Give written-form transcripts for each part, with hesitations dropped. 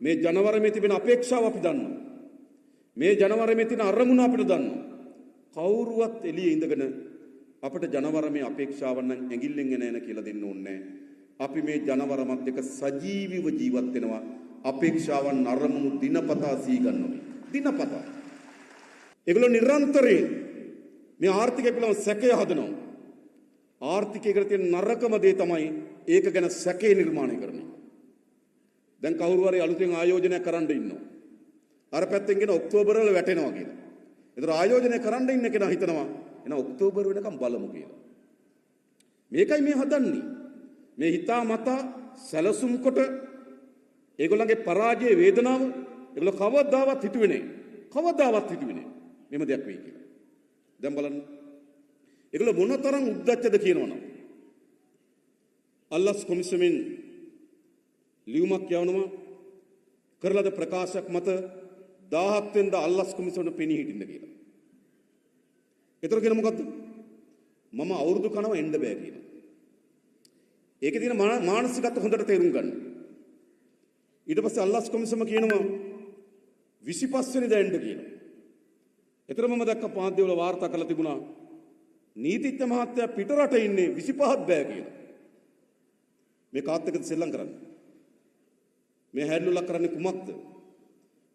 මේ ජනවරමේ තිබෙන අපේක්ෂාව අපි දන්නවා. මේ ජනවරමේ තියෙන අරමුණ අපිට දන්නවා. කවුරුවත් එළියේ ඉඳගෙන අපිට ජනවරමේ අපේක්ෂාවන් නම් ඇඟිල්ලෙන් එන කියලා දෙන්න ඕනේ නැහැ. අපි මේ ජනවරමත් එක්ක සජීවීව ජීවත් වෙනවා. අපේක්ෂාවන් අරමුණු දිනපතා සී ගන්නවා. දිනපතා. ඒගොල්ලෝ නිරන්තරයෙන් මේ ආර්ථිකය පිළිබඳ සැකය හදනවා. ආර්ථිකයකට තියෙන නරකම දේ තමයි ඒක ගැන සැකේ නිර්මාණය කරන්නේ. දැන් කවුරු හරි අලුතෙන් ආයෝජනයක් කරන්න ඉන්නවා. අර පැත්තෙන් කියන ඔක්තෝබර් වල වැටෙනවා කියලා. ඒතර ආයෝජනය කරන්න ඉන්න කෙනා හිතනවා එන ඔක්තෝබර් වෙනකම් බලමු කියලා. මේකයි මේ හදන්නේ. මේ හිතාමතා සැලසුම් කොට ඒගොල්ලන්ගේ පරාජය වේදනාව ඒගොල්ලෝ කවදාවත් හිතුවේ නැහැ. කවදාවත් හිතුවේ නැහැ. මෙහෙම දෙයක් වෙයි කියලා. දැන් බලන්න. ඒගොල්ලෝ මොනතරම් උද්දච්චද කියනවනම් අල්ලාස් කොමිසමෙන් ලියුමක් යවනවා කරලද ප්‍රකාශයක් මත 17 වෙනිදා අල්ලාස් කොමිසමට පෙනී හිටින්න කියලා. ඒතර කියන මොකද්ද? මම අවුරුදු කනවා එන්න බෑ කියලා. ඒකේ තියෙන මානසිකත්ව හොඳට තේරුම් ගන්න. ඊට පස්සේ අල්ලාස් කොමිසම කියනවා 25 වෙනිදා එන්න කියලා. ඒතර මම දැක්ක පාන්තිවල වාර්තා කරලා තිබුණා නීතිඥ මහත්තයා පිටරට ඉන්නේ 25ක් බෑ කියලා. මේ කාත් එක්කද සෙල්ලම් කරන්නේ? මේ හැල්ලුලක් කරන්නේ කුමක්ද?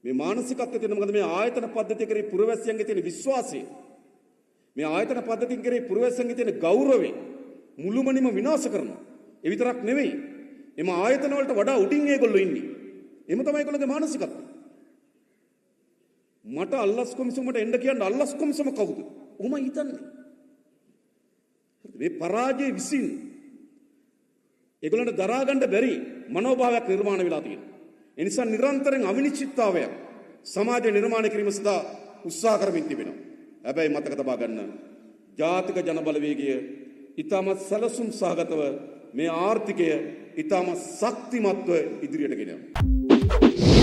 මේ මානසිකත්වය තියෙන මොකද මේ ආයතන පද්ධතිය කරේ පුරවැසියන්ගේ තියෙන විශ්වාසය. මේ ආයතන පද්ධතිය කරේ පුරවැසියන්ගේ තියෙන ගෞරවය මුළුමනින්ම විනාශ කරනවා. ඒ විතරක් නෙවෙයි. එම ආයතන වලට වඩා උඩින් ඒගොල්ලෝ ඉන්නේ. එම තමයි ඒගොල්ලෝගේ මානසිකත්වය. මට අල්ලාස් කොමිසමට එන්න කියන්න අල්ලාස් කොමිසම කවුද? උම හිතන්නේ. මේ පරාජය විසින් ඒගොල්ලන්ට දරා ගන්න බැරි මනෝභාවයක් නිර්මාණය වෙලා තියෙනවා. ඒ නිසා නිරන්තරයෙන් අවිනිශ්චිතතාවයක් සමාජය නිර්මාණය කිරීම සඳහා උත්සාහ කරමින් තිබෙනවා. හැබැයි මතක තබා ගන්න ජාතික ජනබලවේගය ඊටමත් සැලසුම් සහගතව මේ ආර්ථිකය ඊටම ශක්තිමත්ව ඉදිරියට ගෙන යනවා.